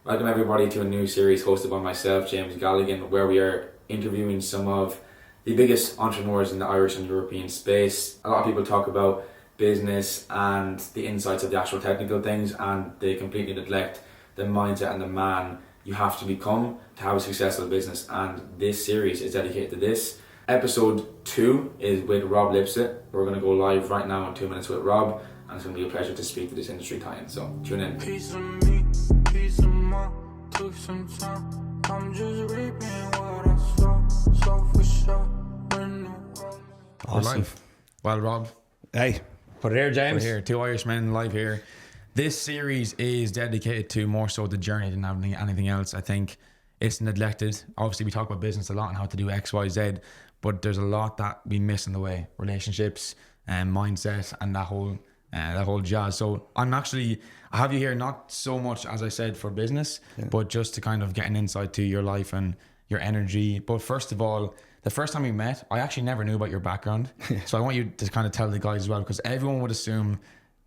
Welcome everybody to a new series hosted by myself, James Galligan, where we are interviewing some of the biggest entrepreneurs in the Irish and European space. A lot of people talk about business and the insights of the actual technical things, and they completely neglect the mindset and the man you have to become to have a successful business, and this series is dedicated to this. Episode 2 is with Rob Lipsett. We're going to go live right now in 2 minutes with Rob, and it's going to be a pleasure to speak to this industry tie-in, so tune in. Piece of me, piece of mine, took some time. I'm just reaping what I sow for sure. When the world... Awesome. Well, Rob. Hey, put it here, James. We're here, two Irishmen live here. This series is dedicated to more so the journey than anything else. I think it's neglected. Obviously, we talk about business a lot and how to do X, Y, Z, but there's a lot that we miss in the way. Relationships and mindset and that whole jazz. So I have you here not so much, as I said, for business, but just to kind of get an insight to your life and your energy. But first of all, the first time we met, I actually never knew about your background. So I want you to kind of tell the guys as well, because everyone would assume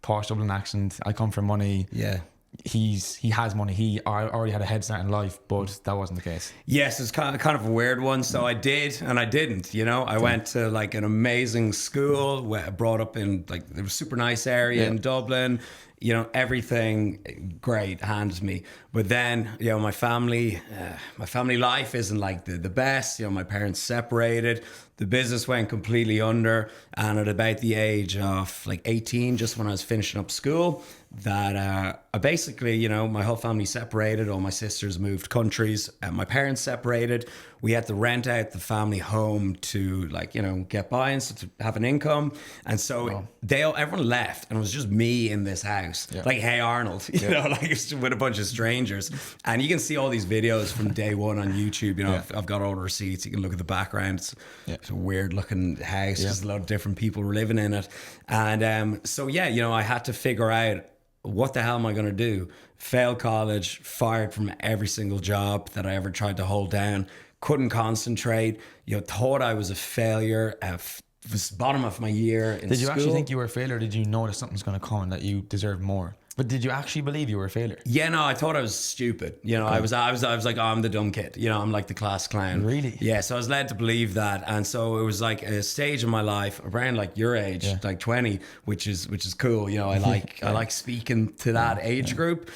posh Dublin accent, I come from money. Yeah. He has money. He already had a head start in life, but that wasn't the case. Yes, it's kind of a weird one. So I did and I didn't. I went to like an amazing school, brought up in like a super nice area in Dublin. Everything great handed me. But then, my family life isn't like the best. My parents separated. The business went completely under. And at about the age of like 18, just when I was finishing up school, that I basically, my whole family separated. All my sisters moved countries. And my parents separated. We had to rent out the family home to get by and so to have an income. And so everyone left, and it was just me in this house. Yeah. Like, hey Arnold, with a bunch of strangers. And you can see all these videos from day one on YouTube. I've got all the receipts. You can look at the background. It's a weird looking house. There's a lot of different people living in it. And I had to figure out, what the hell am I going to do? Failed college, fired from every single job that I ever tried to hold down. Couldn't concentrate. Thought I was a failure. Was bottom of my year in school. Did you actually think you were a failure? Or did you know that something's going to come and that you deserve more? But did you actually believe you were a failure? Yeah, no, I thought I was stupid. I was like, oh, I'm the dumb kid. I'm like the class clown. Really? Yeah, so I was led to believe that. And so it was like a stage in my life around like your age, like 20, which is cool. I like speaking to that age group.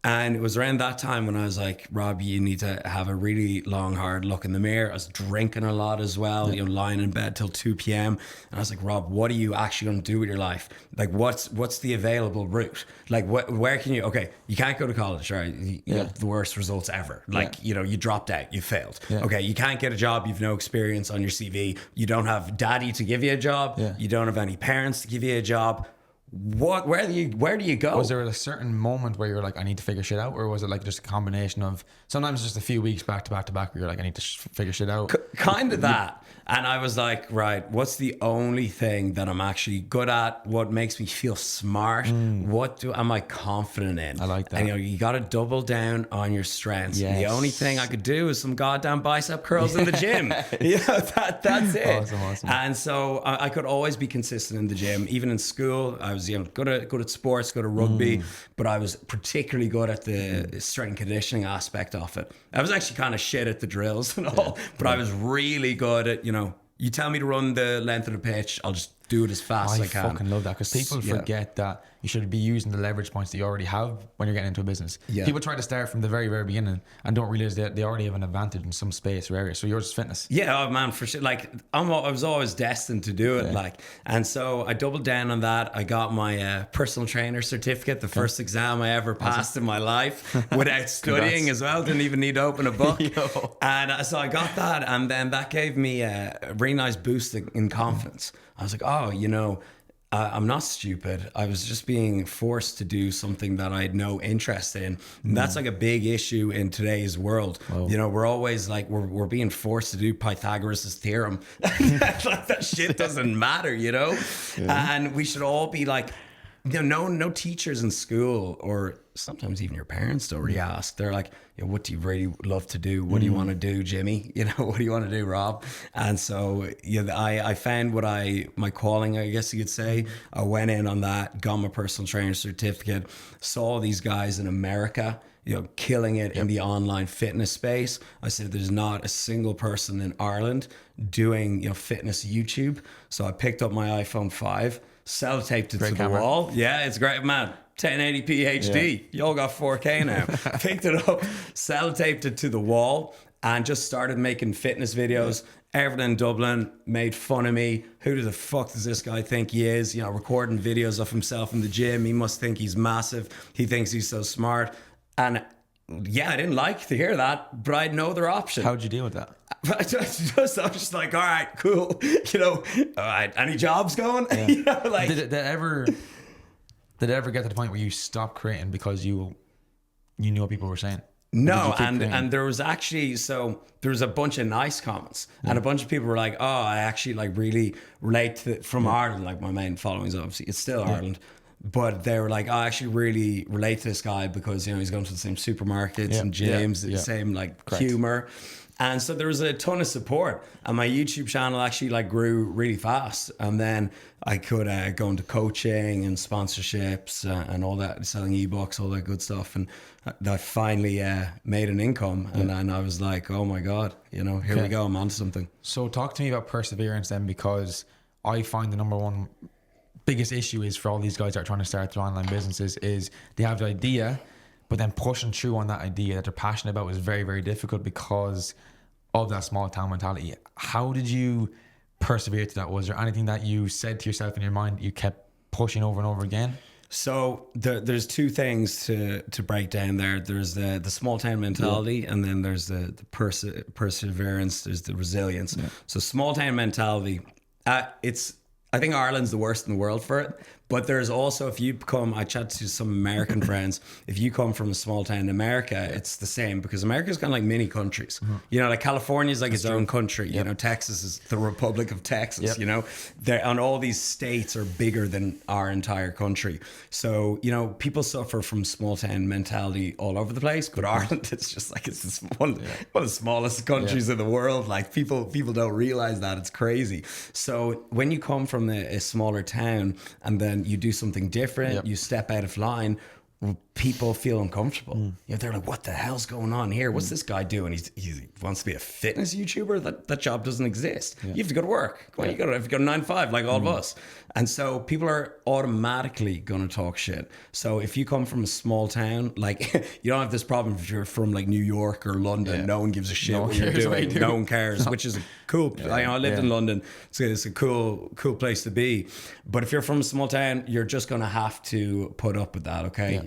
And it was around that time when I was like, Rob, you need to have a really long, hard look in the mirror. I was drinking a lot as well, lying in bed till 2 p.m. And I was like, Rob, what are you actually going to do with your life? Like, what's the available route? Like, where can you, okay, you can't go to college, right? You have the worst results ever. Like, you dropped out, you failed. Yeah. Okay, you can't get a job, you've no experience on your CV. You don't have daddy to give you a job. Yeah. You don't have any parents to give you a job. Where do you go? Was there a certain moment where you're like, I need to figure shit out, or was it like just a combination of sometimes just a few weeks back to back where you're like, I need to figure shit out? Kind of that. And I was like, right, what's the only thing that I'm actually good at? What makes me feel smart? What am I confident in? I like that. And you got to double down on your strengths. Yes. The only thing I could do is some goddamn bicep curls in the gym. That's it. Awesome. And so I could always be consistent in the gym. Even in school, I was good at sports, good at rugby, but I was particularly good at the strength and conditioning aspect of it. I was actually kind of shit at the drills and all, but I was really good at, you tell me to run the length of the pitch, I'll just do it as fast as I can. I fucking love that, because people forget that you should be using the leverage points that you already have when you're getting into a business. Yeah. People try to start from the very, very beginning and don't realize that they already have an advantage in some space or area. So yours is fitness. Yeah, oh man, for sure. Like, I was always destined to do it. And so I doubled down on that. I got my personal trainer certificate, the first exam I ever passed in my life without studying as well. Didn't even need to open a book. And so I got that, and then that gave me a really nice boost in confidence. I was like, oh, I'm not stupid. I was just being forced to do something that I had no interest in. And that's like a big issue in today's world. Whoa. We're always like, we're being forced to do Pythagoras' theorem. Like, that shit doesn't matter, Yeah. And we should all be like, no teachers in school, or sometimes even your parents don't really ask. They're like, what do you really love to do? What do you want to do, Jimmy? What do you want to do, Rob? And so I found my calling, I guess you could say. I went in on that, got my personal trainer certificate, saw these guys in America killing it in the online fitness space. I said, there's not a single person in Ireland doing, fitness YouTube. So I picked up my iPhone 5, sellotaped it to the wall. Yeah, it's great, man. 1080p HD. Y'all got 4K now. Picked it up, sellotaped it to the wall, and just started making fitness videos. Everyone in Dublin made fun of me. Who the fuck does this guy think he is? Recording videos of himself in the gym. He must think he's massive. He thinks he's so smart. And yeah, I didn't like to hear that, but I had no other option. How'd you deal with that? I was just like, all right, cool. All right, any jobs going? Yeah. Did it ever get to the point where you stopped creating because you knew what people were saying? No, and there was actually, there was a bunch of nice comments, and a bunch of people were like, oh, I actually really relate to it from Ireland. Like, my main following is obviously, it's still Ireland. But they were like, I actually really relate to this guy because, he's going to the same supermarkets and gyms, the same humor. And so there was a ton of support, and my YouTube channel actually grew really fast. And then I could go into coaching and sponsorships and all that, selling ebooks, all that good stuff. And I finally made an income, and then I was like, oh my God, here we go, I'm onto something. So talk to me about perseverance then, because I find the number one biggest issue is for all these guys that are trying to start their online businesses is they have the idea, but then pushing through on that idea that they're passionate about is very, very difficult because of that small town mentality. How did you persevere to that? Was there anything that you said to yourself in your mind that you kept pushing over and over again? So there's two things to break down there. There's the small town mentality, and then there's the perseverance. There's the resilience. Yeah. So small town mentality, I think Ireland's the worst in the world for it. But there's also, I chat to some American friends, if you come from a small town in America, it's the same, because America's kind of like mini countries. Like California's like its own country. Texas is the Republic of Texas. And all these states are bigger than our entire country. So, people suffer from small town mentality all over the place. But Ireland, it's just like, it's one of the smallest countries in the world. Like, people don't realize that. It's crazy. So when you come from a smaller town and then you do something different, you step out of line, people feel uncomfortable. They're like, what the hell's going on here? What's this guy doing? He wants to be a fitness YouTuber? That job doesn't exist. You have to go to work. You have to go to 9 to 5 like all of us. And so people are automatically going to talk shit. So if you come from a small town, you don't have this problem if you're from New York or London. No one gives a shit what you're doing. No one cares, which is cool. I lived in London. It's a cool place to be. But if you're from a small town, you're just going to have to put up with that, okay?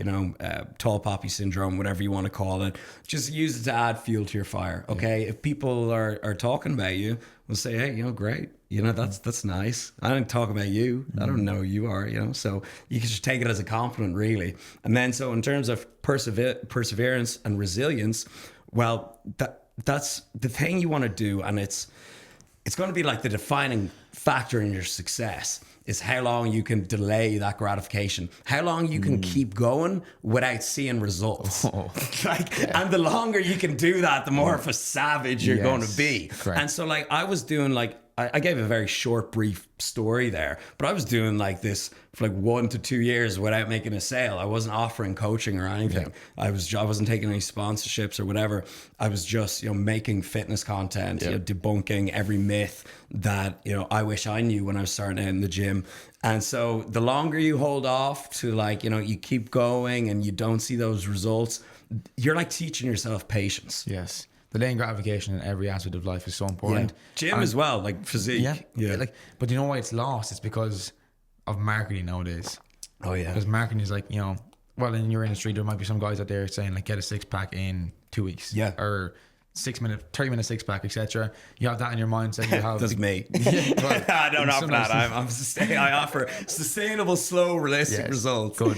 Tall poppy syndrome, whatever you want to call it. Just use it to add fuel to your fire, okay? If people are talking about you, we'll say, hey, great. That's nice. I don't talk about you. I don't know who you are, so you can just take it as a compliment, really. And then, so in terms of perseverance and resilience, well, that's the thing you want to do. And it's going to be like the defining factor in your success is how long you can delay that gratification, how long you can keep going without seeing results. And the longer you can do that, the more of a savage you're going to be. Correct. And so I was doing I gave a very short, brief story there, but I was doing this for 1 to 2 years without making a sale. I wasn't offering coaching or anything. I wasn't taking any sponsorships or whatever. I was just, making fitness content, debunking every myth that, I wish I knew when I was starting out in the gym. And so the longer you hold off to you keep going and you don't see those results, you're teaching yourself patience. Yes. Delaying gratification in every aspect of life is so important. Gym as well, physique. But you know why it's lost? It's because of marketing nowadays. Oh yeah. Because marketing is well, in your industry, there might be some guys out there saying get a 6-pack in 2 weeks. Yeah. Or 30-minute 6-pack, etc. You have that in your mindset. You have that's me. I don't offer that. I offer sustainable, slow, realistic results. Good.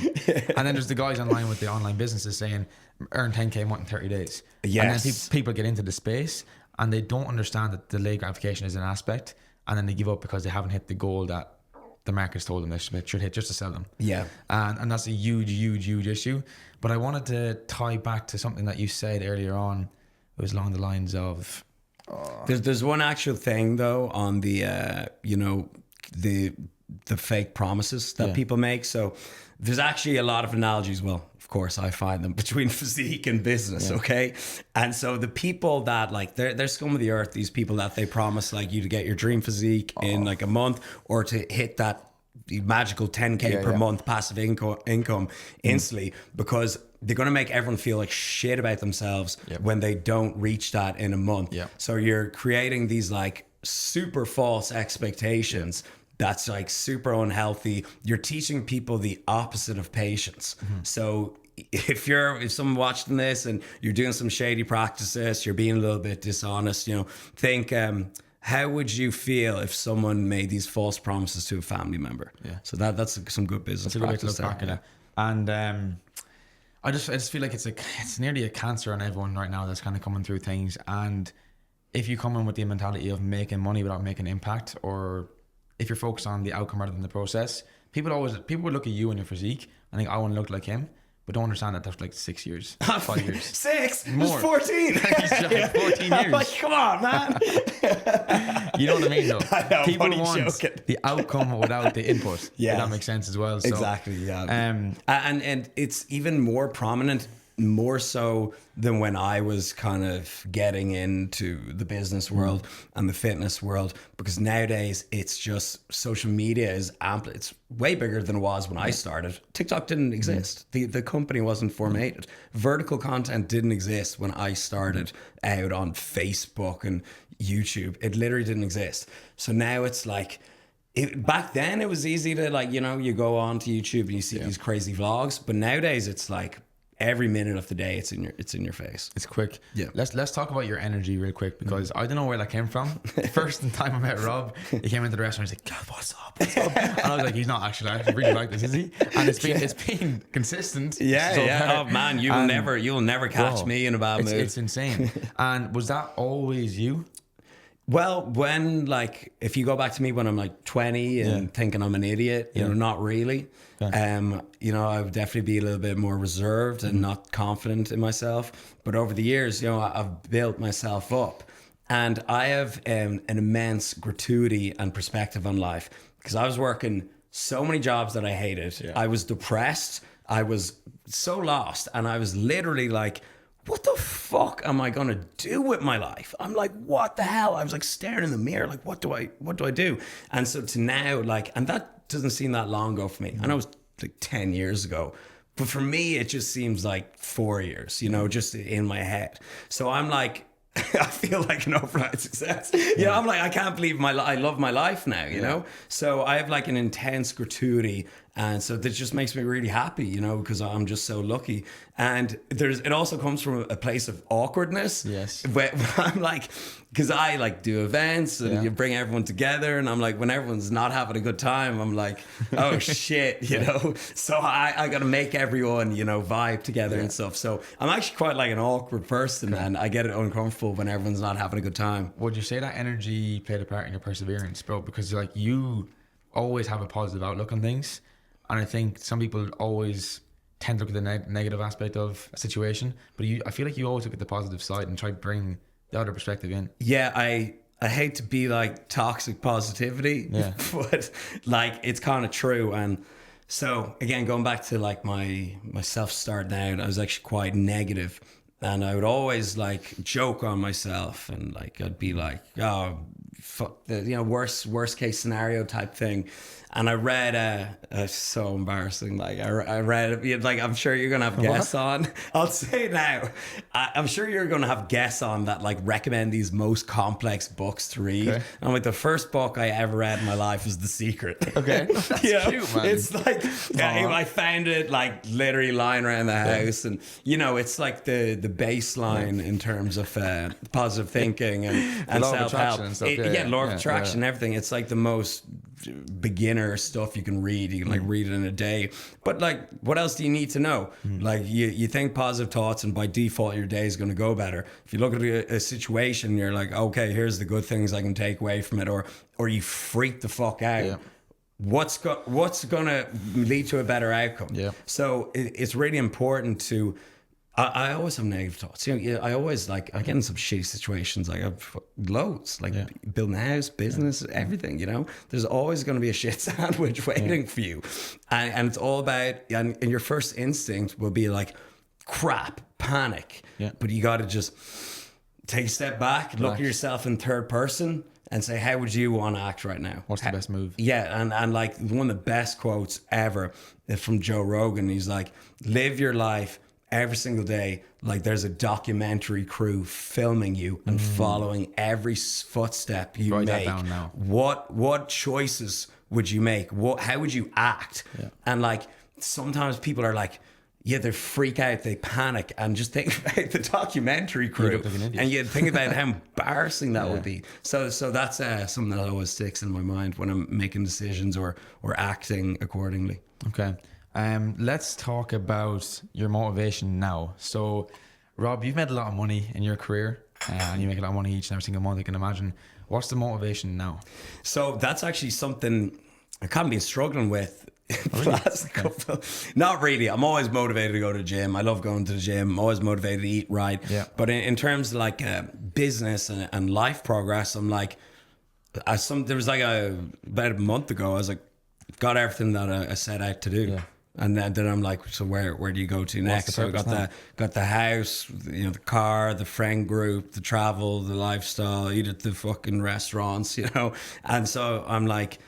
And then there's the guys online with the online businesses saying earn 10K in 30 days. Yes. And then people get into the space and they don't understand that delayed gratification is an aspect, and then they give up because they haven't hit the goal that the market's told them they should hit just to sell them. Yeah. And that's a huge issue. But I wanted to tie back to something that you said earlier on. It was along the lines of... There's one actual thing, though, on the, the fake promises that people make. So there's actually a lot of analogies. Well, course, I find them between physique and business. Okay. And so the people that like, they're scum of the earth, these people that they promise like you to get your dream physique in like a month, or to hit that magical 10K per month passive income instantly, because they're going to make everyone feel like shit about themselves when they don't reach that in a month. So you're creating these like super false expectations that's like super unhealthy. You're teaching people the opposite of patience. So if someone watching this and you're doing some shady practices, you're being a little bit dishonest, you know, think, how would you feel if someone made these false promises to a family member? So that's some good business practice there. And I just feel like it's nearly a cancer on everyone right now that's kind of coming through things. And if you come in with the mentality of making money without making impact, or if you're focused on the outcome rather than the process, people would look at you and your physique and think, I want to look like him. But don't understand that that's like 6 years, 5 years. 6? More. 14. He's like 14 years. Like, come on, man. You know what I mean, though? I know, people want the outcome without the input. Yeah, if that makes sense as well. So, exactly. Yeah. And it's even more prominent, more so than when I was kind of getting into the business world and the fitness world, because nowadays it's just social media is it's way bigger than it was when I started. TikTok didn't exist. The company wasn't formatted. Vertical content didn't exist when I started out on Facebook and YouTube. It literally didn't exist. So now it's like, back then it was easy to like, you know, you go on to YouTube and you see these crazy vlogs, but nowadays it's like, every minute of the day, it's in your face. It's quick. Yeah. Let's talk about your energy real quick, because I don't know where that came from. The first time I met Rob, he came into the restaurant. He's like, "God, what's up? What's up?" And I was like, "He's not actually. I really like this, is he?" And it's been consistent. Yeah. Oh man, you'll never catch me in a bad mood. It's insane. And was that always you? Well, when like, if you go back to me when I'm like 20 and thinking I'm an idiot, you know, not really. You know, I would definitely be a little bit more reserved and not confident in myself. But over the years, you know, I've built myself up, and I have an immense gratuity and perspective on life, because I was working so many jobs that I hated. I was depressed. I was so lost, and I was literally like, what the fuck am I gonna do with my life? I'm like, what the hell? I was like staring in the mirror, like, what do I do? And so to now, like, and that doesn't seem that long ago for me. I know it was like 10 years ago, but for me, it just seems like 4 years, you know, just in my head. So I'm like, I feel like an overnight success. You know, I'm like, I can't believe I love my life now, you know? So I have like an intense gratuity. And so that just makes me really happy, you know, because I'm just so lucky. And it also comes from a place of awkwardness. Yes. Where I'm like, because I like do events and you bring everyone together, and I'm like, when everyone's not having a good time, I'm like, oh shit, you know. So I got to make everyone, you know, vibe together and stuff. So I'm actually quite like an awkward person, and I get it uncomfortable when everyone's not having a good time. Would you say that energy played a part in your perseverance, bro? Because like you always have a positive outlook on things. And I think some people always tend to look at the negative aspect of a situation, but I feel like you always look at the positive side and try to bring the other perspective in. Yeah, I hate to be like toxic positivity, but like it's kind of true. And so again, going back to like my self starting out, I was actually quite negative, and I would always like joke on myself, and like I'd be like, oh, fuck the, you know, worst case scenario type thing. And I read, so embarrassing. Like I read, like, I'm sure you're going to have guests on. I'll say it now. I'm sure you're going to have guests on that like recommend these most complex books to read. Okay. And like the first book I ever read in my life was The Secret. Okay. That's cute, man. It's like, I found it like literally lying around the house. And, you know, it's like the baseline in terms of positive thinking and self-help. Law of attraction and everything. It's like the most beginner stuff you can read. You can like read it in a day, but like, what else do you need to know? Like you think positive thoughts, and by default your day is going to go better. If you look at a situation, you're like, okay, here's the good things I can take away from it, or you freak the fuck out. What's going to lead to a better outcome? So it's really important to, I always have negative thoughts. You know, yeah, I always like I get in some shitty situations. Like I've loads, like building a house, business, everything. You know, there's always going to be a shit sandwich waiting for you, and it's all about. And your first instinct will be like, crap, panic. Yeah. But you got to just take a step back, look at yourself in third person, and say, how would you want to act right now? What's the best move? Yeah, and like one of the best quotes ever is from Joe Rogan. He's like, live your life every single day like there's a documentary crew filming you and following every footstep you Write that make. down now. What choices would you make? How would you act? Yeah. And like sometimes people are like, yeah, they freak out, they panic, and just think about the documentary crew, look like an idiot. and you think about how embarrassing that would be. So that's something that always sticks in my mind when I'm making decisions or acting accordingly. Okay. Let's talk about your motivation now. So, Rob, you've made a lot of money in your career, and you make a lot of money each and every single month, I can imagine. What's the motivation now? So that's actually something I kind of been struggling with the last couple. Not really. I'm always motivated to go to the gym. I love going to the gym. I'm always motivated to eat right. Yeah. But in terms of like business and life progress, I'm like, there was like about a month ago, I was like, got everything that I set out to do. Yeah. And then I'm like, so where do you go to next? So I got the house, you know, the car, the friend group, the travel, the lifestyle, eat at the fucking restaurants, you know. And so I'm like,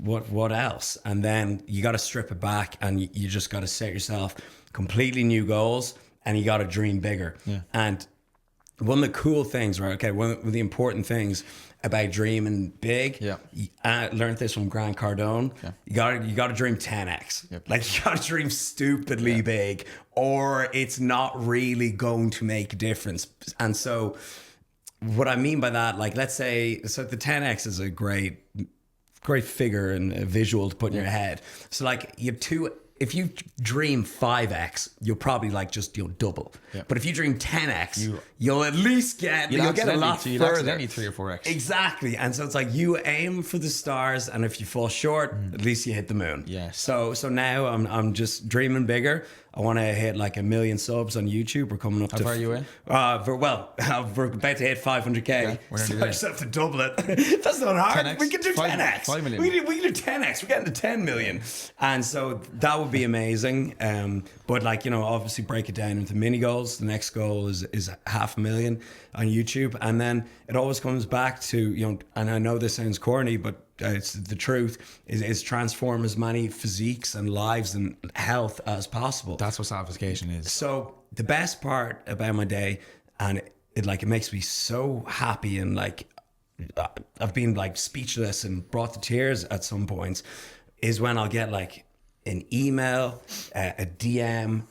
what else? And then you got to strip it back, and you just got to set yourself completely new goals, and you got to dream bigger. Yeah. And one of the cool things, right? Okay, one of the important things about dreaming big. Yeah. I learned this from Grant Cardone. Yeah. You got to dream 10x. Yep. Like you got to dream stupidly big, or it's not really going to make a difference. And so, what I mean by that, like let's say, so the 10x is a great figure and a visual to put in your head. So like you have two. If you dream 5x, you'll probably like just double. Yeah. But if you dream 10x, you'll at least get a lot further. You'll accidentally 3 or 4x. Exactly. And so it's like you aim for the stars, and if you fall short, at least you hit the moon. Yes. So now I'm just dreaming bigger. I want to hit like 1 million subs on YouTube. We're coming up How to. far are you in? We're about to hit 500k. Yeah, we're So nearly I there. just have to double it. That's not hard. 10x? We can do 10x. 5 million. We can do 10x. We're getting to 10 million. And so that would be amazing. But like, you know, obviously break it down into mini goals. The next goal is 500,000 on YouTube. And then it always comes back to, you know, and I know this sounds corny, but it's the truth, is transform as many physiques and lives and health as possible. That's what satisfaction is. So the best part about my day, and it makes me so happy, and like I've been like speechless and brought to tears at some points, is when I'll get like an email, a DM,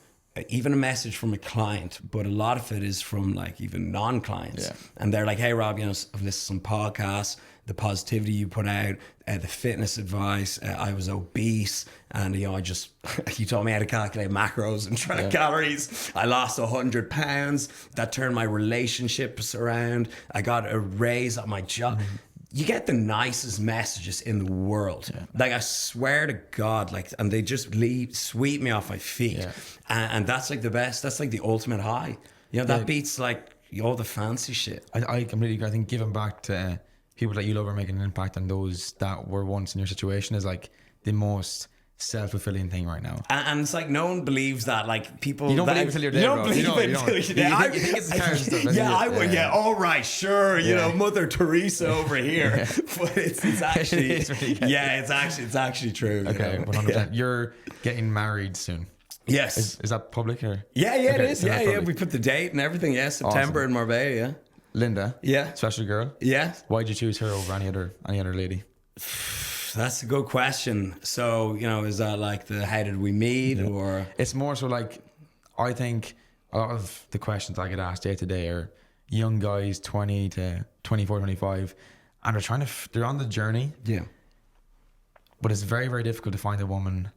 even a message from a client, but a lot of it is from like even non-clients. Yeah. And they're like, hey Rob, you know, I've listened to some podcasts, the positivity you put out, the fitness advice, I was obese, and you know, you told me how to calculate macros and track calories. I lost 100 pounds. That turned my relationships around. I got a raise at my job. You get the nicest messages in the world. Yeah. Like I swear to God, like, and they just sweep me off my feet. Yeah. And that's like the best. That's like the ultimate high. You know, that beats like all the fancy shit. I completely agree. I think giving back to people that you love are making an impact on those that were once in your situation is like the most self-fulfilling thing right now. And it's like no one believes that. Like people, you don't believe until you're there. You don't bro. believe you don't. until you're there. You think it's the cars and stuff. Yeah, I would. Yeah, all right, sure. You know, Mother Teresa over here, but it's actually, It's really good. it's actually true. Okay, you know? 100%. You're getting married soon. Yes. Is that public or? Yeah, Okay, it is. so that's Yeah. public. We put the date and everything. Yeah, September in Marbella. Yeah. Linda. Yeah. Special girl. Yeah. Why'd you choose her over any other lady? That's a good question. So, you know, is that like the how did we meet or? It's more so like, I think a lot of the questions I get asked day to day are young guys 20 to 24, 25, and they're on the journey, Yeah. but it's very, very difficult to find a woman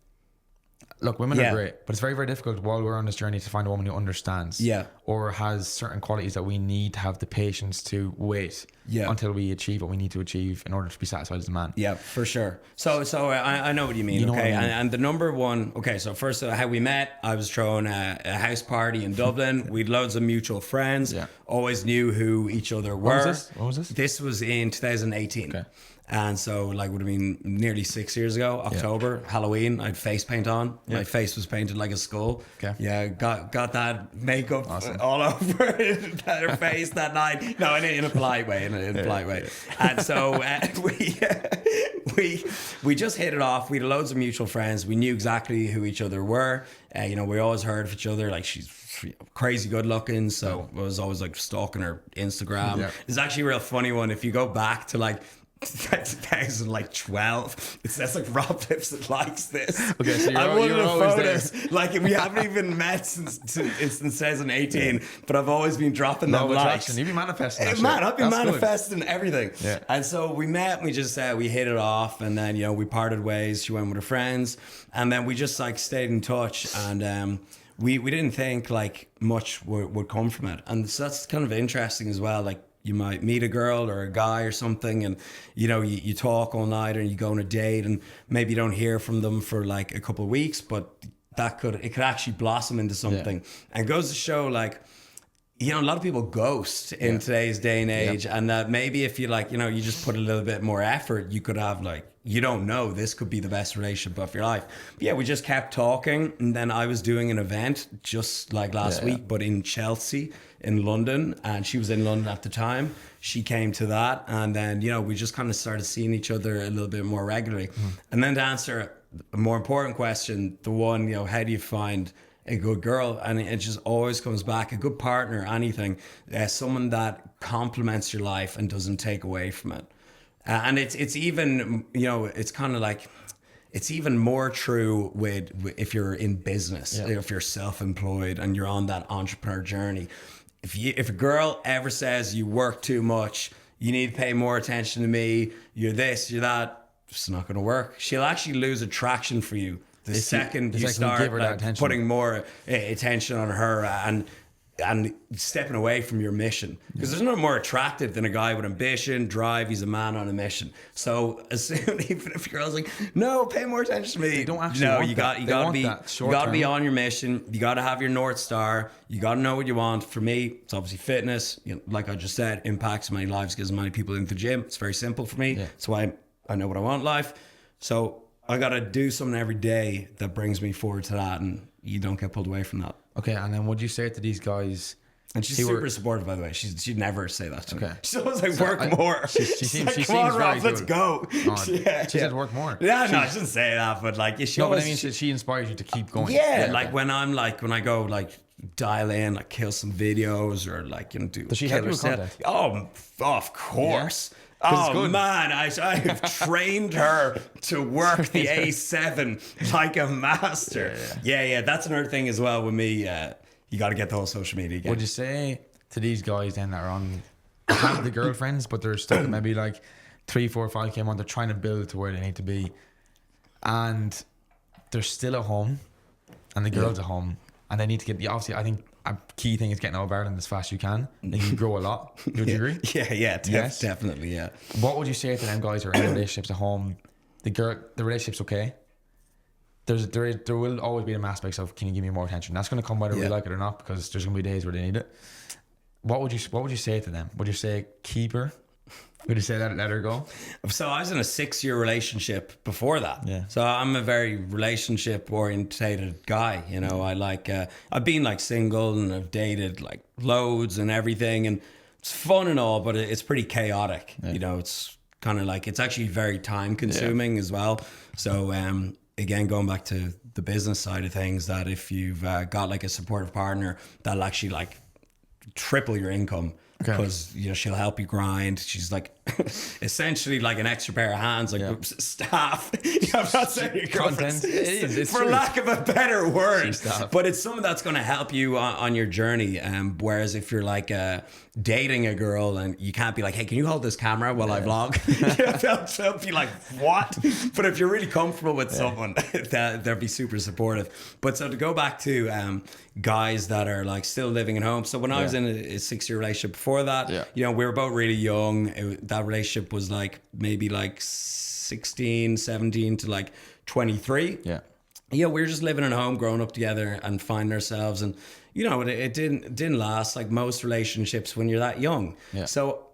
look, women Yeah. are great, but it's very, very difficult while we're on this journey to find a woman who understands, Yeah. or has certain qualities that we need to have the patience to wait, Yeah. until we achieve what we need to achieve in order to be satisfied as a man. Yeah, for sure. So I know what you mean. You know Okay, what I mean. And the number one. Okay, so first, how we met, I was throwing a house party in Dublin. We'd loads of mutual friends. Yeah. Always knew who each other were. What was this? This was in 2018. Okay. And so, like, would have been nearly 6 years ago, October, Halloween. I had face paint on. My face was painted like a skull. Okay. Yeah, got that makeup Awesome. all over her face that night. No, in a polite way. In a polite way. And so we just hit it off. We had loads of mutual friends. We knew exactly who each other were. You know, we always heard of each other. Like, she's crazy good looking, so I was always like stalking her Instagram. Yeah. It's actually a real funny one. If you go back to like 2012, it says like Rob Lipsett likes this. Okay, so I'm one of you're the always photos. there. Like, we haven't even met since 2018, but I've always been dropping Love them likes. attraction. You've been manifesting that Hey, shit. man, I've been That's good. manifesting everything. Yeah. And so we met, and we just we hit it off, and then, you know, we parted ways. She went with her friends, and then we just like stayed in touch, and we didn't think like much would come from it. And so that's kind of interesting as well. Like, you might meet a girl or a guy or something, and you know, you talk all night, and you go on a date, and maybe you don't hear from them for like a couple of weeks, but it could actually blossom into something. And it goes to show, like, you know, a lot of people ghost in today's day and age, and that maybe if you, like, you know, you just put a little bit more effort, you could have, like, you don't know, this could be the best relationship of your life. But yeah, we just kept talking, and then I was doing an event just like last week, but in Chelsea, in London, and she was in London at the time. She came to that, and then, you know, we just kind of started seeing each other a little bit more regularly. And then to answer a more important question, the one, you know, how do you find a good girl? And it just always comes back, a good partner, anything, someone that complements your life and doesn't take away from it. And it's even, you know, it's kind of like, it's even more true with if you're in business, if you're self-employed and you're on that entrepreneur journey. If a girl ever says you work too much, you need to pay more attention to me, you're this, you're that, it's not going to work. She'll actually lose attraction for you the second you start give her that attention. putting more attention on her and stepping away from your mission. Because there's nothing more attractive than a guy with ambition, drive. He's a man on a mission. So as soon, even if your girl's like, no, pay more attention to me. They don't actually no, want you that. got They to want be that short you got to be term. on your mission. You got to have your North Star. You got to know what you want. For me, it's obviously fitness. You know, like I just said, impacts many lives, gives many people into the gym. It's very simple for me. That's why I know what I want in life. So I got to do something every day that brings me forward to that, and you don't get pulled away from that. Okay, and then would you say to these guys? And she's super supportive, by the way. She'd never say that to me. Okay. She's always like, work more. She She's seems- like, she come on, seems Rob, very let's good. go. Oh, she said work more. Yeah, no, I shouldn't say that, but like, she No, but always, I mean, she inspires you to keep going. yeah, like when I go like dial in, like kill some videos or like, you know, do. Does she help you with killer content? set. Oh, of course. 'Cause it's Oh good. man, I have trained her to work the A7 like a master. Yeah. That's another thing as well with me. You got to get the whole social media again. Would you say to these guys then that are on have the girlfriends, but they're stuck at maybe like 3, 4, 5K a month, they're trying to build to where they need to be, and they're still at home, and the girl's at home, and they need to get the, obviously I think a key thing is getting out of Ireland as fast as you can. Then you grow a lot. Would you agree? Yeah, Yes. definitely, yeah. What would you say to them guys who are in relationships at home? The relationship's okay. There will always be them aspects of, can you give me more attention? That's going to come whether we like it or not, because there's going to be days where they need it. What would you say to them? Would you say keep her? Would you say let her go? So I was in a 6-year relationship before that. Yeah. So I'm a very relationship orientated guy. You know, I like, I've been like single and I've dated like loads and everything, and it's fun and all, but it's pretty chaotic. Yeah. You know, it's kind of like, it's actually very time consuming as well. So, again, going back to the business side of things, that if you've got like a supportive partner, that'll actually like triple your income. because you know she'll help you grind. She's like essentially like an extra pair of hands, like staff. I'm not saying your girlfriend, it's for true. lack of a better word, Staff. but it's someone that's going to help you on your journey. Whereas if you're like dating a girl and you can't be like, hey, can you hold this camera while I vlog? They'll be like, what? But if you're really comfortable with someone, they'll be super supportive. But so to go back to guys that are like still living at home. So when I was in a 6-year relationship before that, you know, we were both really young. That relationship was like maybe like 16, 17 to like 23. We were just living at home, growing up together and finding ourselves. And, you know, it didn't last like most relationships when you're that young. So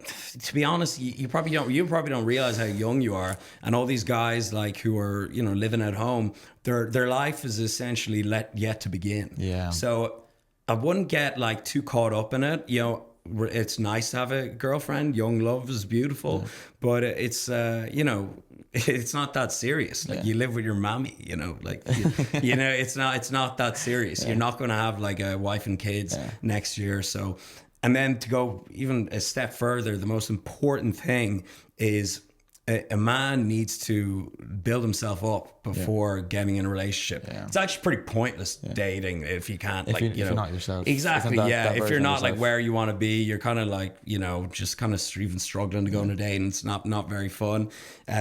to be honest, you probably don't realize how young you are. And all these guys like who are, you know, living at home, their life is essentially yet to begin. So I wouldn't get like too caught up in it. You know, it's nice to have a girlfriend. Young love is beautiful, but it's you know, it's not that serious. Like you live with your mommy, you know, like you know, it's not that serious. You're not going to have like a wife and kids next year. So, and then to go even a step further, the most important thing is a man needs to build himself up before getting in a relationship. It's actually pretty pointless dating if you can't, like, if you're not yourself. Exactly. If you're not like where you want to be, you're kind of like, you know, just kind of even struggling to go on a date, and it's not very fun.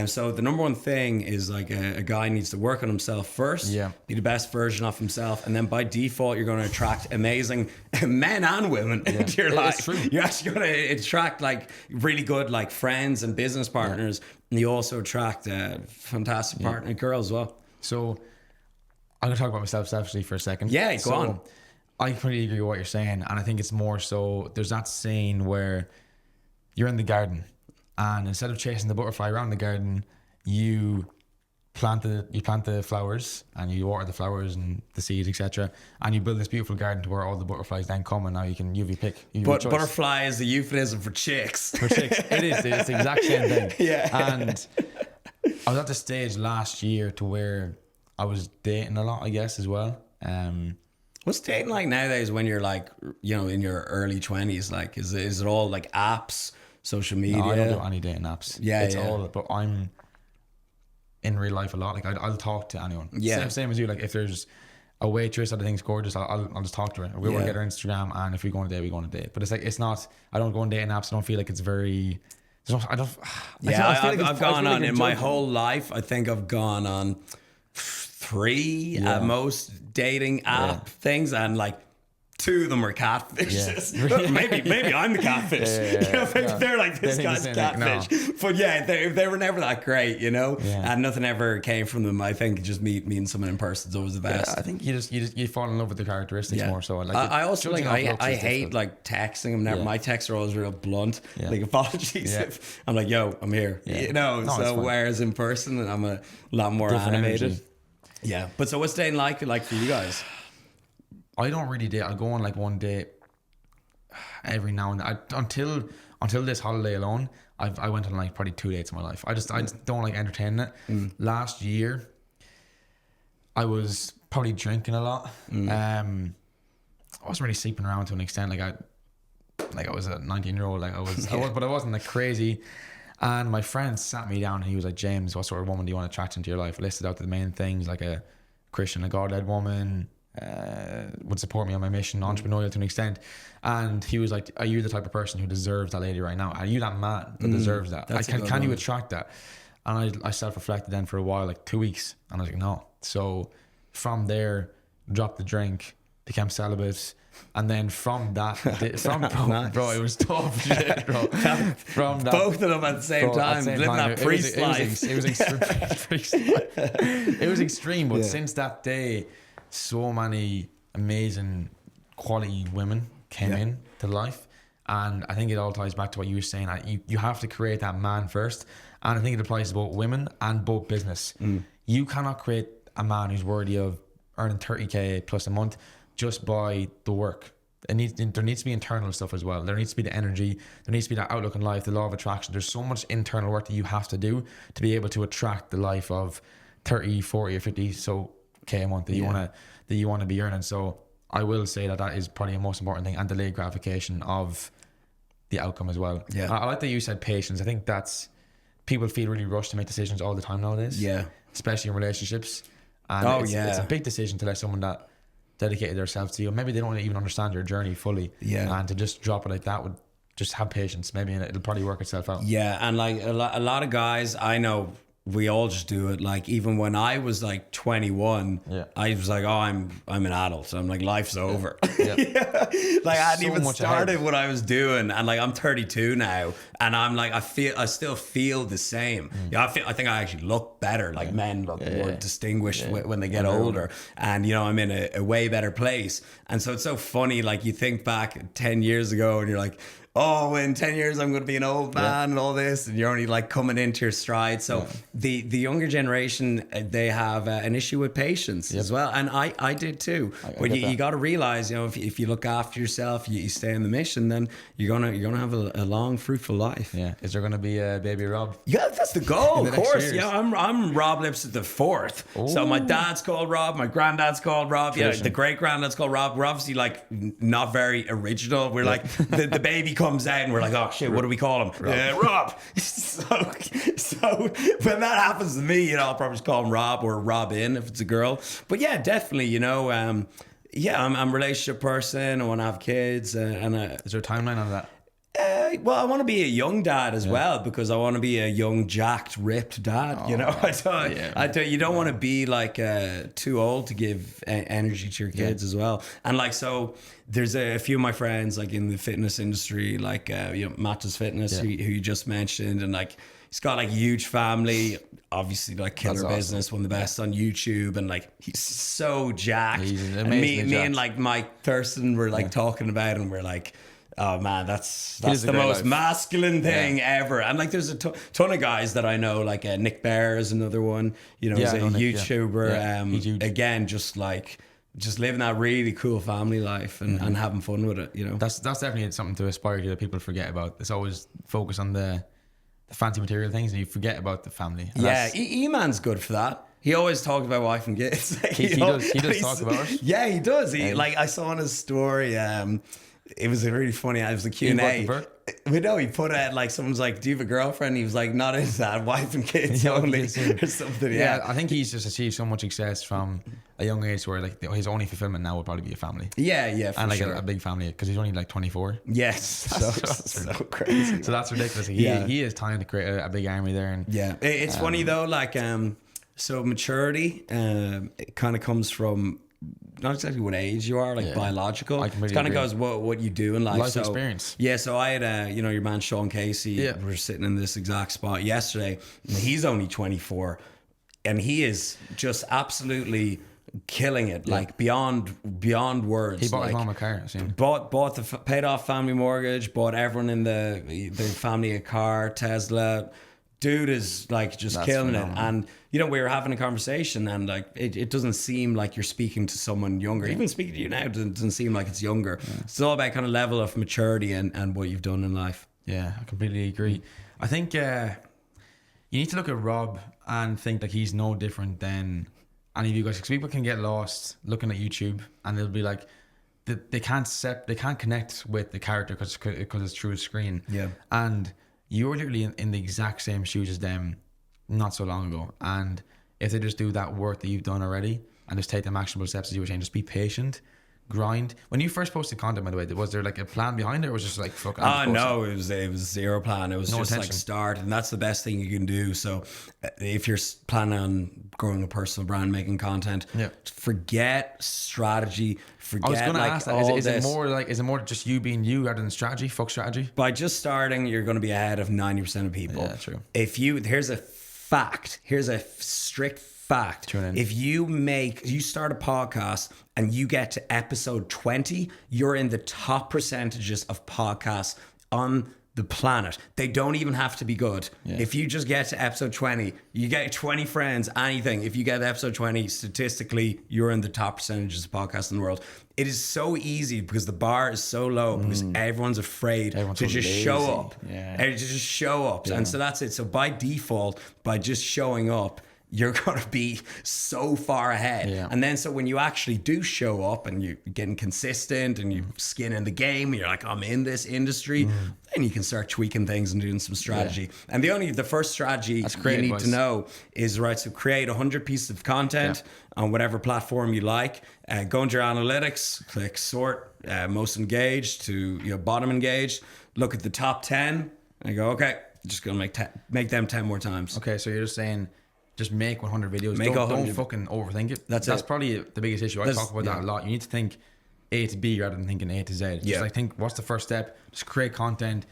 So the number one thing is like a guy needs to work on himself first, be the best version of himself, and then by default you're going to attract amazing men and women into your life. You're actually going to attract like really good like friends and business partners. And you also attract a fantastic partner, girl as well. So I'm going to talk about myself selfishly for a second. Go on. I completely agree with what you're saying. And I think it's more so there's that saying where you're in the garden and instead of chasing the butterfly around the garden, you plant the flowers and you water the flowers and the seeds, etc. And you build this beautiful garden to where all the butterflies then come, and now you can pick. But butterfly is the euphemism for chicks. For chicks, it is. It's the exact same thing. And I was at the stage last year to where I was dating a lot, I guess, as well. What's dating like nowadays when you're like, you know, in your early 20s? Like, is it all like apps, social media? No, I don't do any dating apps. It's all. But I'm in real life a lot. Like I'll talk to anyone. Same as you. Like if there's a waitress that I think's gorgeous, I'll just talk to her. We'll get her Instagram, and if we go on a date, we go on a date. But it's like it's not. I don't go on dating apps. I don't feel like it's very. I've gone on in my whole life. I think I've gone on 3 at most dating app things, and like 2 of them are catfishes. Maybe I'm the catfish. You know, they're like, this guy's catfish. No. But they were never that great, you know. And nothing ever came from them. I think just meeting someone in person is always the best. I think you fall in love with the characteristics more so. Like I also like I hate like texting. My texts are always real blunt. Like apologies if I'm like, yo, I'm here. You know. So whereas in person, I'm a lot more different animated. Energy. But so what's dating like for you guys? I don't really date. I go on like one date every now and then. Until this holiday alone, I went on like probably 2 dates in my life. I just don't like entertaining it. Last year, I was probably drinking a lot. I wasn't really sleeping around to an extent. Like I was a 19-year-old. Like I was, but I wasn't like crazy. And my friend sat me down and he was like, James, what sort of woman do you want to attract into your life? I listed out the main things, like a Christian, a God-led woman. Would support me on my mission, entrepreneurial to an extent. And he was like, are you the type of person who deserves that lady right now? Are you that man that deserves that? Can you attract that? And I self-reflected then for a while, like 2 weeks, and I was like, no. So from there, dropped the drink, became celibate, and then from that bro, it was tough shit, bro. From that, both of them at the same time, living that priest life. It was extreme. It was extreme, but since that day, so many amazing quality women came in to life, and I think it all ties back to what you were saying. You have to create that man first, and I think it applies to both women and both business. You cannot create a man who's worthy of earning 30k plus a month just by the work. There needs to be internal stuff as well. There needs to be the energy, there needs to be that outlook in life, the law of attraction. There's so much internal work that you have to do to be able to attract the life of 30, 40 or 50 K a month that you want to be earning. So I will say that is probably the most important thing, and delayed gratification of the outcome as well. Yeah. I like that you said patience. I think that's, people feel really rushed to make decisions all the time nowadays. Yeah. Especially in relationships. And it's a big decision to let someone that dedicated themselves to you, maybe they don't even understand your journey fully. Yeah. And to just drop it like that would just have patience, maybe, and it'll probably work itself out. Yeah, and like a lot of guys I know, we all just do it. Like even when I was like 21, I was like, oh, I'm an adult. So I'm like, life's over. Yeah. Like I hadn't So even much started ahead. what I was doing, and like I'm 32 now, and I'm like, I still feel the same. Yeah, I think I actually look better. Like men look more distinguished when they get older, and you know, I'm in a way better place. And so it's so funny. Like you think back 10 years ago, and you're like, oh, in 10 years I'm going to be an old man and all this, and you're only like coming into your stride. So the younger generation, they have an issue with patience as well, and I did too. But you got to realize, you know, if you look after yourself, you stay on the mission, then you're gonna have a long, fruitful life. Yeah. Is there going to be a baby Rob? Yeah, that's the goal, In the of next course. years. Yeah, I'm Rob Lipsett the fourth. So my dad's called Rob, my granddad's called Rob. Yeah, the great granddad's called Rob. We're obviously like not very original. We're like the baby comes out and we're like, oh shit, what do we call him? Rob. So when that happens to me, you know, I'll probably just call him Rob or Robin if it's a girl. But yeah, definitely, you know, I'm a relationship person. I want to have kids, and Is there a timeline on that? well, I want to be a young dad as well, because I want to be a young, jacked, ripped dad. You know, I don't. You don't want to be like too old to give energy to your kids as well. And like, so there's a few of my friends like in the fitness industry, like you know, Matt Does Fitness, who you just mentioned, and like he's got like a huge family. Obviously, like killer business, one of the best on YouTube, and like he's so jacked. He's And me and like Mike Thurston were like talking about it, and we're like, oh man, that's the most masculine thing ever. And like there's a ton of guys that I know, like Nick Bear is another one, you know, he's a YouTuber. Again, just living that really cool family life and having fun with it, you know. That's definitely something to aspire to that people forget about. It's always focus on the fancy material things, and you forget about the family. And E-Man's good for that. He always talks about wife and kids. He does talk about it. Yeah, he does. Like I saw on his story, it was really funny. It was a Q&A. But no, he put it like, someone's like, do you have a girlfriend? He was like, not into that, wife and kids only or something. Yeah, I think he's just achieved so much success from a young age where like his only fulfillment now would probably be a family. Yeah, for and like sure. a big family, because he's only like 24. Yes, so crazy. So that's ridiculous. He is trying to create a big army there. And it's funny though, like so maturity it kind of comes from not exactly what age you are, like biological. It kind of goes what you do in life. Experience. Yeah, so I had your man Sean Casey. We were sitting in this exact spot yesterday. And he's only 24, and he is just absolutely killing it, like beyond words. He bought like, his mom a car. I assume. Bought the paid off family mortgage. Bought everyone in the family a car, Tesla. Dude is like just killing it. And you know, we were having a conversation, and like it doesn't seem like you're speaking to someone younger. Even speaking to you now doesn't seem like it's younger. It's all about kind of level of maturity and what you've done in life. Yeah, I completely agree. I think you need to look at Rob and think that he's no different than any of you guys, because people can get lost looking at YouTube, and they'll be like, they can't connect with the character because it's through a screen. Yeah, and you're literally in the exact same shoes as them not so long ago. And if they just do that work that you've done already and just take them actionable steps, as you were saying, just be patient, grind. When you first posted content, by the way, was there like a plan behind it, or was it just like, fuck? No, it was zero plan. It was just attention. Like start, and that's the best thing you can do. So if you're planning on growing a personal brand, making content, forget strategy. I was going to ask that. Is it more just you being you rather than strategy? Fuck strategy. By just starting, you're going to be ahead of 90% of people. Yeah, true. Here's a fact. Here's a strict fact. If you start a podcast and you get to episode 20, you're in the top percentages of podcasts on the planet. They don't even have to be good. Yeah. If you just get to episode 20, you get 20 friends, anything. If you get to episode 20, statistically, you're in the top percentages of podcasts in the world. It is so easy because the bar is so low because everyone's afraid to just show up. Yeah. To just show up. Yeah. And so that's it. So by default, by just showing up, you're going to be so far ahead. Yeah. And then so when you actually do show up and you're getting consistent and you're skin in the game, and you're like, I'm in this industry, and you can start tweaking things and doing some strategy. And the first strategy you need to know is, right, so create 100 pieces of content on whatever platform you like. Go into your analytics, click sort most engaged to bottom engaged. Look at the top 10 and go, okay, just gonna make them 10 more times. Okay, so you're just saying, just make 100 videos. Make don't fucking overthink it. That's probably the biggest issue. I talk about that a lot. You need to think A to B rather than thinking A to Z. Just like think, what's the first step? Just create content.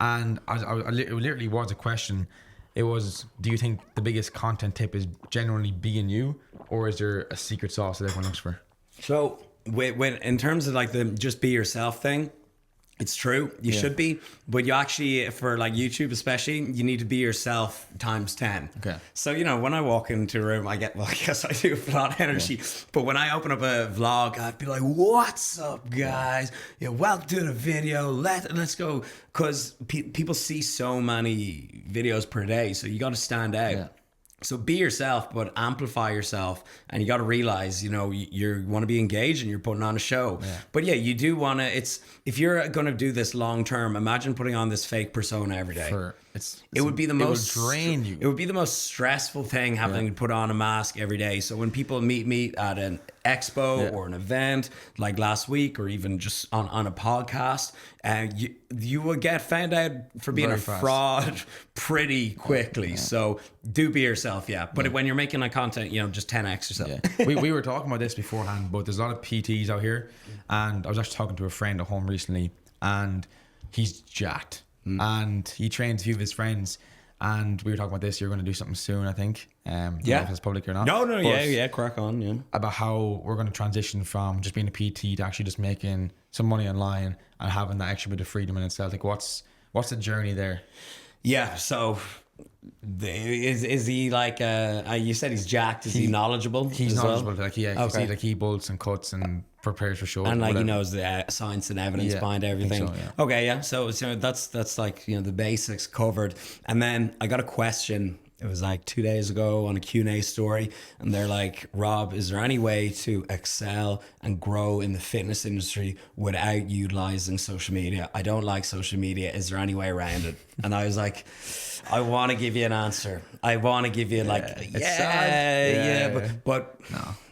And it literally was a question. It was, do you think the biggest content tip is generally being you, or is there a secret sauce that everyone looks for? So when in terms of like the just be yourself thing, it's true. You should be, but you actually, for like YouTube especially, you need to be yourself times 10. Okay. So, when I walk into a room, I guess I do a lot of energy, but when I open up a vlog, I'd be like, what's up, guys? Welcome to the video. Let's go. Because people see so many videos per day, so you got to stand out. Yeah. So be yourself, but amplify yourself. And you got to realize, you want to be engaged and you're putting on a show. Yeah. But yeah, you do want to, if you're going to do this long term, imagine putting on this fake persona every day. It would be the most, it would drain you. It would be the most stressful thing having to put on a mask every day. So when people meet me at an expo or an event like last week, or even just on a podcast, you will get found out for being a fraud pretty quickly. So do be yourself, but when you're making like content, just 10x yourself. we were talking about this beforehand, but there's a lot of PTs out here, and I was actually talking to a friend at home recently, and he's jacked. And he trains a few of his friends, and we were talking about this. You're going to do something soon, I think. I don't know if it's public or not. No, crack on. About how we're going to transition from just being a PT to actually just making some money online and having that extra bit of freedom in itself. Like, what's the journey there? Yeah, so is he like you said he's jacked? Is he knowledgeable? He's knowledgeable. Like you see, like he bolts and cuts and prepares for shows, and like he knows the science and evidence behind everything. So, So that's like the basics covered. And then I got a question. It was like 2 days ago on a Q&A story, and they're like, Rob, is there any way to excel and grow in the fitness industry without utilizing social media? I don't like social media. Is there any way around it? And I was like, I want to give you an answer. I want to give you but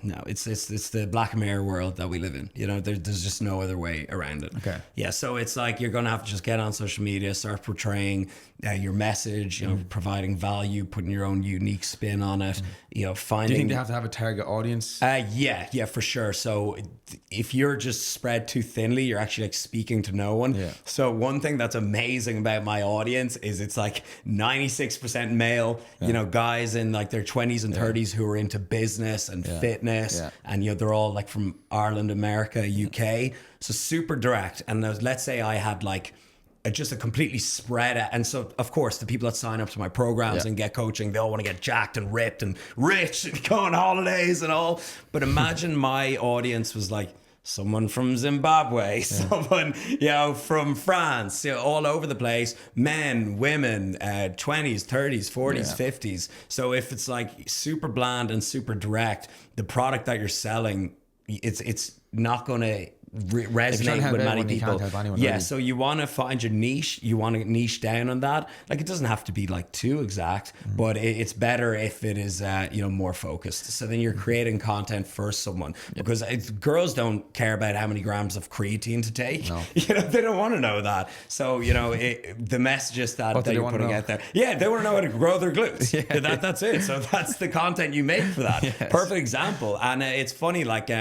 no, it's the Black Mirror world that we live in. There's just no other way around it. Okay. Yeah, so it's like you're gonna have to just get on social media, start portraying your message, providing value, putting your own unique spin on it. Finding. Do you think they have to have a target audience? Yeah, for sure. So if you're just spread too thinly, you're actually like speaking to no one. Yeah. So one thing that's amazing about my audience is it's like 96% male. Guys in like their 20s and 30s who are into business and fitness, and they're all like from Ireland, America, UK. So super direct. And let's say I had like just a completely spread out. And so of course the people that sign up to my programs and get coaching, they all want to get jacked and ripped and rich and go on holidays and all. But imagine my audience was like someone from Zimbabwe, someone from France, all over the place, men, women, 20s, 30s, 40s, 50s. So if it's like super bland and super direct, the product that you're selling, it's not going to resonate with many people. Really. So you want to find your niche. You want to niche down on that. Like, it doesn't have to be like too exact, but it's better if it is more focused. So then you're creating content for someone, because girls don't care about how many grams of creatine to take. No. They don't want to know that. So the messages that you're putting out there, they want to know how to grow their glutes. That's it. So that's the content you make for that. Yes. Perfect example. And it's funny, like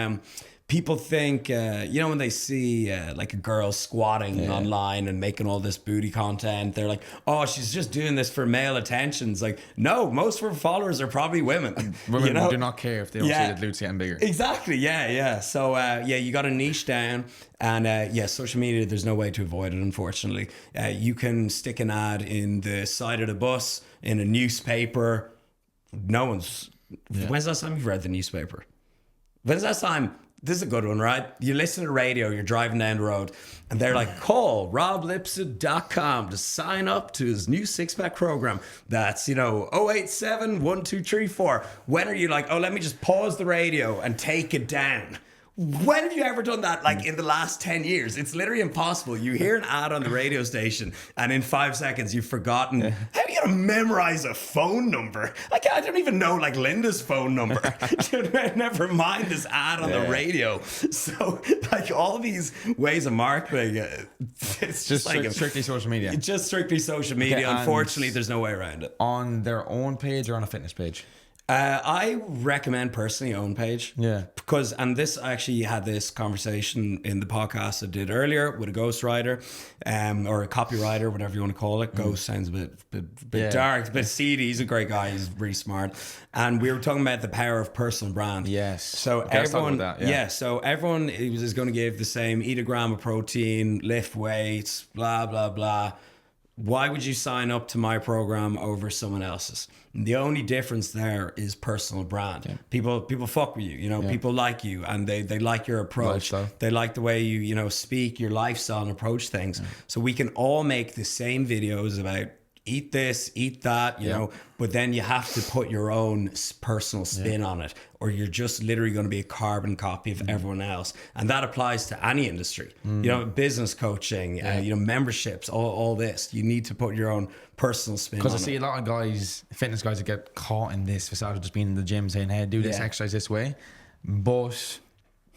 people think, when they see like a girl squatting online and making all this booty content, they're like, oh, she's just doing this for male attention. It's like, no, most of her followers are probably women. Women do not care if they don't see the glutes getting bigger. Exactly, yeah. So, you got to niche down. And social media, there's no way to avoid it, unfortunately. You can stick an ad in the side of the bus, in a newspaper. When's the last time you've read the newspaper? When's the last time... This is a good one, right? You listen to radio, you're driving down the road, and they're like, call roblipsett.com to sign up to his new six-pack program. That's, 087-1234. When are you like, oh, let me just pause the radio and take it down? When have you ever done that? Like in the last 10 years, it's literally impossible. You hear an ad on the radio station and in 5 seconds you've forgotten. How are you going to memorize a phone number? Like, I don't even know like Linda's phone number. Never mind this ad on the radio. So like all these ways of marketing, it's just like strictly social media. Just strictly social media. Okay, Unfortunately, there's no way around it. On their own page or on a fitness page? I recommend personally own page. Yeah. Because, and this, I actually had this conversation in the podcast I did earlier with a ghostwriter, or a copywriter, whatever you want to call it. Ghost sounds a bit dark, a bit seedy. He's a great guy. He's really smart. And we were talking about the power of personal brand. Yes. So okay, everyone, that, so everyone is going to give the same, eat a gram of protein, lift weights, blah, blah, blah. Why would you sign up to my program over someone else's? And the only difference there is personal brand. Yeah. People fuck with you, people like you, and they like your approach. Lifestyle. They like the way you speak, your lifestyle and approach things. Yeah. So we can all make the same videos about eat this, eat that, you know, but then you have to put your own personal spin on it, or you're just literally going to be a carbon copy of everyone else. And that applies to any industry, business coaching, memberships, all this. You need to put your own personal spin on it. Because I see a lot of guys, fitness guys, that get caught in this facade of just being in the gym saying, hey, do this exercise this way. But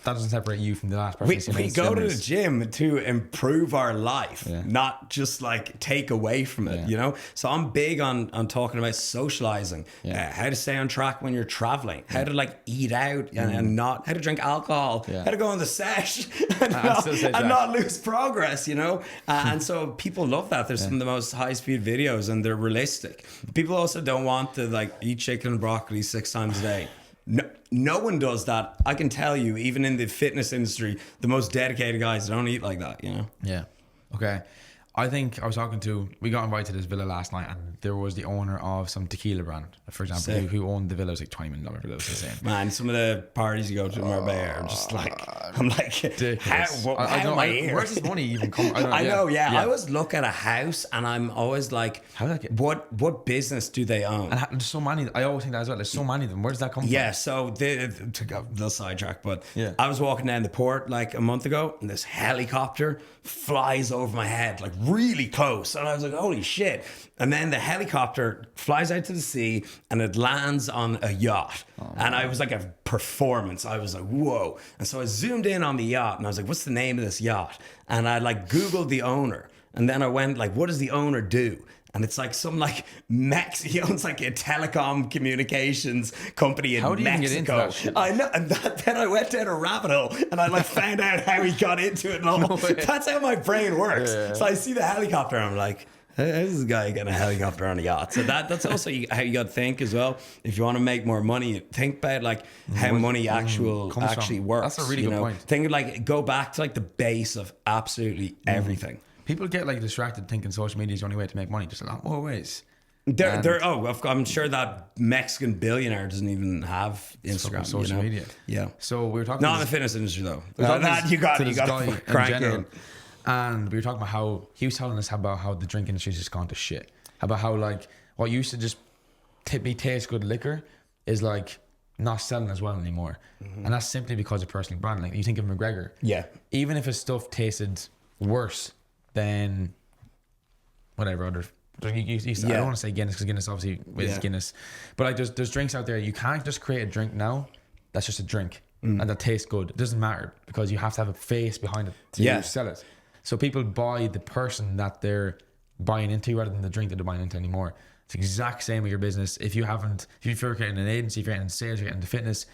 that doesn't separate you from the last person. We go to the gym to improve our life, not just like take away from it, So I'm big on talking about socializing, how to stay on track when you're traveling, how to like eat out and not, how to drink alcohol, how to go on the sesh and not lose progress, And so people love that. There's some of the most high speed videos and they're realistic. People also don't want to like eat chicken and broccoli 6 times a day. No one does that. I can tell you, even in the fitness industry, the most dedicated guys don't eat like that, Yeah. Okay. I think we got invited to this villa last night, and there was the owner of some tequila brand, for example, who owned the villa. It was like $20 million villa, was insane. Man, some of the parties you go to in Marbella are just like, I'm like, how am I here? Where's this money even come? I know. I always look at a house and I'm always like, what business do they own? And there's so many. I always think that as well. There's so many of them. Where does that come from? Yeah. So to go a little sidetrack, but I was walking down the port like a month ago, and this helicopter flies over my head, like really close, and I was like, holy shit. And then the helicopter flies out to the sea and it lands on a yacht. And I was like, a performance. I was like, whoa. And so I zoomed in on the yacht and I was like, what's the name of this yacht? And I like Googled the owner, and then I went like, what does the owner do? And it's like some like he owns like a telecom communications company in Mexico. How do you even get into that shit? I know. And then I went down a rabbit hole and I like found out how he got into it and all. No way. That's how my brain works. Yeah. So I see the helicopter and I'm like, how's this guy getting a helicopter on a yacht? So that's also how you got to think as well. If you want to make more money, think about like how money actually works. That's a really good point. Think like, go back to like the base of absolutely everything. People get like distracted thinking social media is the only way to make money. There's a lot more ways. I'm sure that Mexican billionaire doesn't even have Instagram, social media. Yeah. So we were talking. Not in the fitness industry though. You got to crank in. And we were talking about how he was telling us about how the drink industry's just gone to shit. About how like what used to just taste good liquor is like not selling as well anymore, and that's simply because of personal brand. Like you think of McGregor. Yeah. Even if his stuff tasted worse than whatever other. I don't want to say Guinness because Guinness obviously is Guinness, but like there's drinks out there. You can't just create a drink now that's just a drink and that tastes good. It doesn't matter because you have to have a face behind it to sell it. So people buy the person that they're buying into rather than the drink that they're buying into anymore. It's the exact same with your business. If you're creating an agency, if you're getting sales, you're getting into fitness,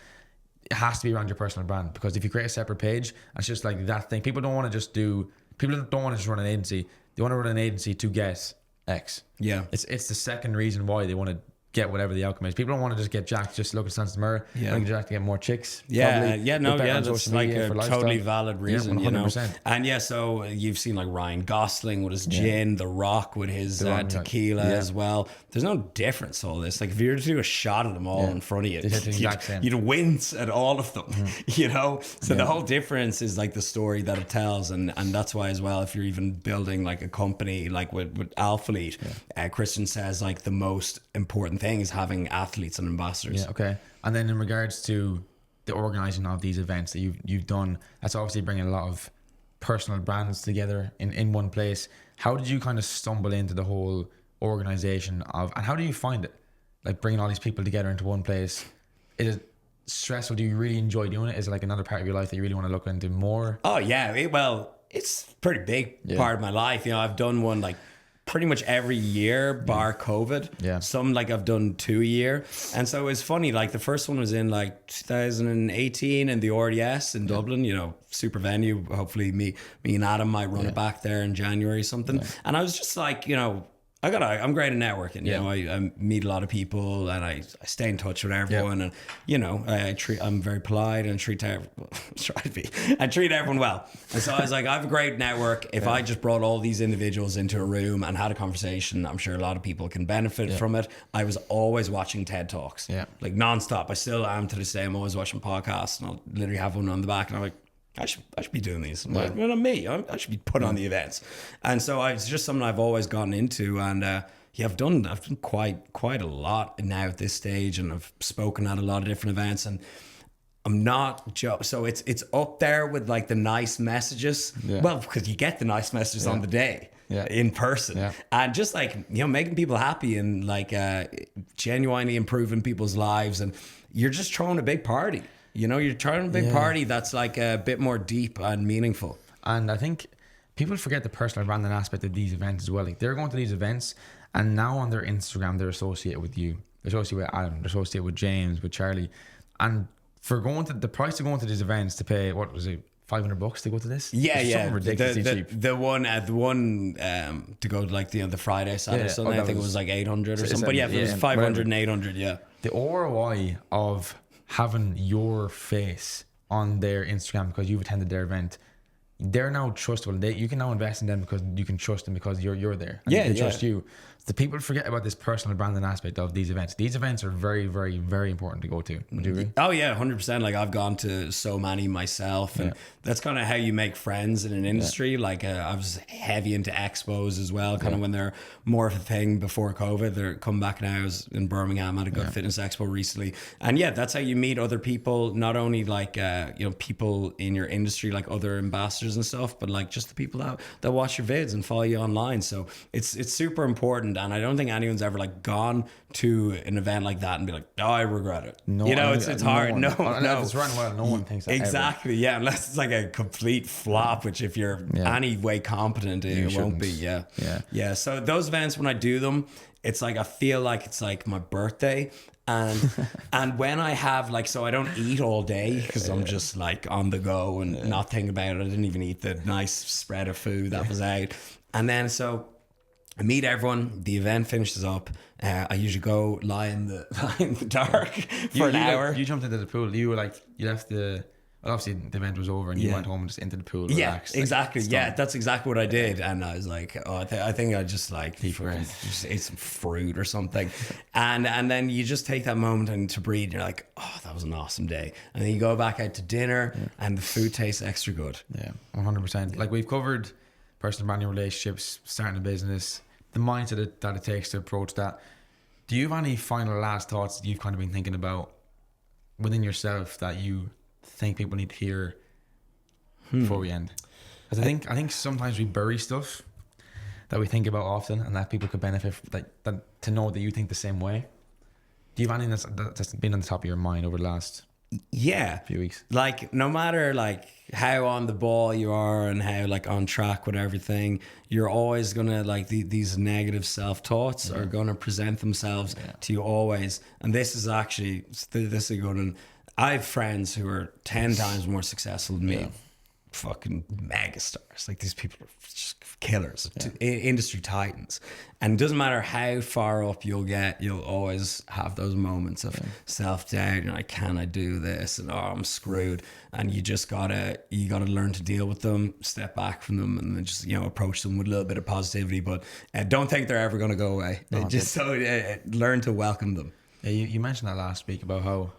it has to be around your personal brand, because if you create a separate page, it's just like that thing. People don't want to just run an agency. They want to run an agency to get X. Yeah. It's the second reason why they want to get whatever the outcome is. People don't want to just get jacked, just look at the mirror. Yeah. They get jacked to get more chicks. That's like a totally valid reason, 100%. And so you've seen like Ryan Gosling with his gin, The Rock with his tequila as well. There's no difference to all this. Like if you were to do a shot of them all in front of you, you'd wince at all of them, So the whole difference is like the story that it tells, and that's why as well, if you're even building like a company like with Alphalete, Christian says like the most important thing is having athletes and ambassadors. Yeah, okay. And then in regards to the organizing of these events that you've done, that's obviously bringing a lot of personal brands together in one place. How did you kind of stumble into the whole organization of, and how do you find it, like bringing all these people together into one place? Is it stressful? Do you really enjoy doing it? Is it like another part of your life that you really want to look into more? Oh yeah, it's a pretty big part of my life. You know, I've done one like pretty much every year bar COVID. Yeah. Some like I've done 2 a year. And so it's funny, like the first one was in like 2018 in the RDS in Dublin, you know, super venue. Hopefully me and Adam might run it back there in January or something. Yeah. And I was just like, you know, I'm great at networking. You know, I meet a lot of people and I stay in touch with everyone, and you know, I'm very polite and treat everyone well. And so I was like, I have a great network. If I just brought all these individuals into a room and had a conversation, I'm sure a lot of people can benefit from it. I was always watching TED Talks, like nonstop. I still am to this day. I'm always watching podcasts, and I'll literally have one on the back, and I'm like, I should be doing these. Well, not me. I should be put on the events. And so it's just something I've always gotten into. And I've done quite a lot now at this stage, and I've spoken at a lot of different events. And I'm not so it's up there with like the nice messages. Yeah. Well, because you get the nice messages on the day. Yeah. In person, and just like, you know, making people happy and like genuinely improving people's lives, and you're just throwing a big party. You know, you're throwing a big party that's like a bit more deep and meaningful. And I think people forget the personal branding aspect of these events as well. Like they're going to these events, and now on their Instagram they're associated with you. They're associated with Adam. They're associated with James, with Charlie, and for going to the price of going to these events to pay, what was it, $500 to go to this? Yeah. Ridiculously cheap. The one to go to like the Friday, Saturday, Sunday, I think it was like 800 or something. But yeah, it was 500 and 800. Yeah. The ROI of having your face on their Instagram because you've attended their event, they're now trustable. You can now invest in them because you can trust them because you're there. And they trust you. The people forget about this personal branding aspect of these events. These events are very, very, very important to go to. Would you agree? Oh yeah, 100%. Like I've gone to so many myself, and that's kind of how you make friends in an industry. Like I was heavy into expos as well, kind of when they're more of a thing before COVID. They're coming back now. I was in Birmingham at a good fitness expo recently, and that's how you meet other people. Not only like you know, people in your industry, like other ambassadors and stuff, but like just the people that watch your vids and follow you online. So it's super important. And I don't think anyone's ever like gone to an event like that and be like, oh, I regret it. No, you know, it's hard. No. If it's run well, no one thinks that. Exactly. Ever. Yeah. Unless it's like a complete flop, which if you're any way competent, it won't be. Yeah. So those events, when I do them, it's like, I feel like it's like my birthday. And when I have like, so I don't eat all day because I'm just like on the go and not thinking about it. I didn't even eat the nice spread of food that was out. And then so I meet everyone. The event finishes up. I usually go lie in the dark for an hour. You jumped into the pool. You were like, you left obviously the event was over and you went home and just into the pool. Relaxed, exactly. That's exactly what I did. And I was like, I think I just like just ate some fruit or something. and then you just take that moment and to breathe. You're like, oh, that was an awesome day. And then you go back out to dinner and the food tastes extra good. Yeah, 100%. Like we've covered personal branding, relationships, starting a business, the mindset that it takes to approach that. Do you have any final last thoughts that you've kind of been thinking about within yourself that you think people need to hear before we end? Because I think sometimes we bury stuff that we think about often and that people could benefit that to know that you think the same way. Do you have anything that's been on the top of your mind over the last few weeks? Like no matter like how on the ball you are and how like on track with everything, you're always gonna like these negative self-thoughts are gonna present themselves to you always. And this is a good one. I have friends who are 10 times more successful than me. Fucking megastars. Like these people are just killers, industry titans. And it doesn't matter how far up you'll get, you'll always have those moments of self-doubt. And like, can I do this? And I'm screwed. And you gotta learn to deal with them, step back from them, and then just approach them with a little bit of positivity. But don't think they're ever gonna go away. Learn to welcome them. Yeah, you mentioned that last week about how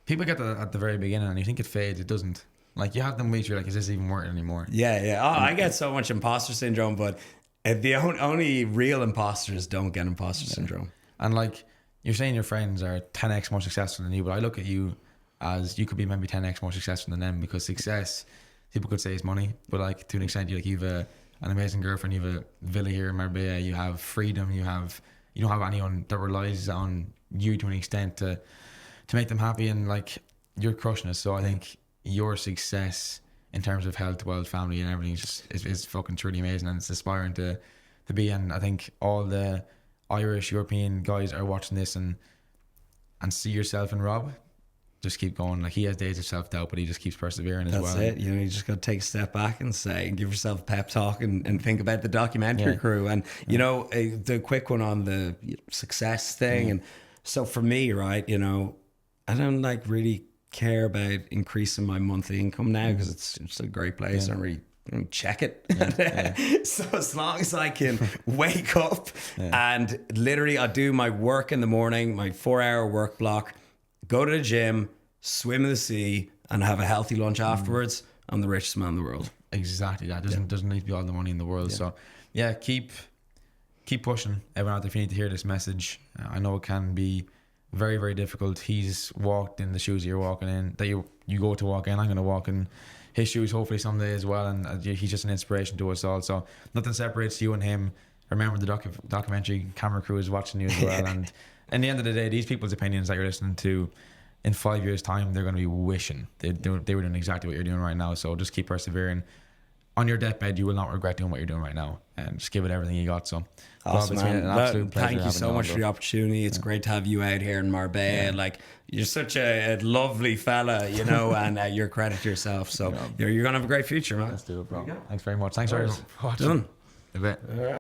people get that at the very beginning and you think it fades. It doesn't. Like you have them weeks, you're like, is this even working anymore? Yeah. Oh, I get so much imposter syndrome, but the only real imposters don't get imposter syndrome. And like you're saying your friends are 10x more successful than you, but I look at you as you could be maybe 10x more successful than them, because success, people could say, is money, but like to an extent, you've an amazing girlfriend, you have a villa here in Marbella, you have freedom, you don't have anyone that relies on you to an extent to make them happy, and like you're crushing it. So I think your success in terms of health, wealth, family, and everything is fucking truly amazing, and it's inspiring to be. And I think all the Irish, European guys are watching this and see yourself in Rob. Just keep going. Like, he has days of self-doubt, but he just keeps persevering as well. That's it. You just got to take a step back and give yourself a pep talk and think about the documentary crew. And, the quick one on the success thing. And so for me, right, I don't like really care about increasing my monthly income now, because it's a great place. I don't really check it. So as long as I can wake up and literally I do my work in the morning, my 4-hour work block, go to the gym, swim in the sea, and have a healthy lunch afterwards, I'm the richest man in the world. Exactly that. Doesn't need to be all the money in the world. So keep pushing. Everyone out there, if you need to hear this message, I know it can be very, very difficult. He's walked in the shoes you're walking in, that you go to walk in. I'm going to walk in his shoes hopefully someday as well, and he's just an inspiration to us all. So nothing separates you and him. Remember, the documentary camera crew is watching you as well. And in the end of the day, these people's opinions that you're listening to, in 5 years' time, they're going to be wishing they were doing exactly what you're doing right now. So just keep persevering. On your deathbed, you will not regret doing what you're doing right now, and just give it everything you got. So awesome, Bob, it's been an absolute pleasure. Thank you so much for the opportunity. It's great to have you out here in Marbella. Like, you're such a lovely fella, and you're a credit to yourself. So you're gonna have a great future, man. Let's do it, bro. Thanks very much. Thanks for watching. Done. A bit.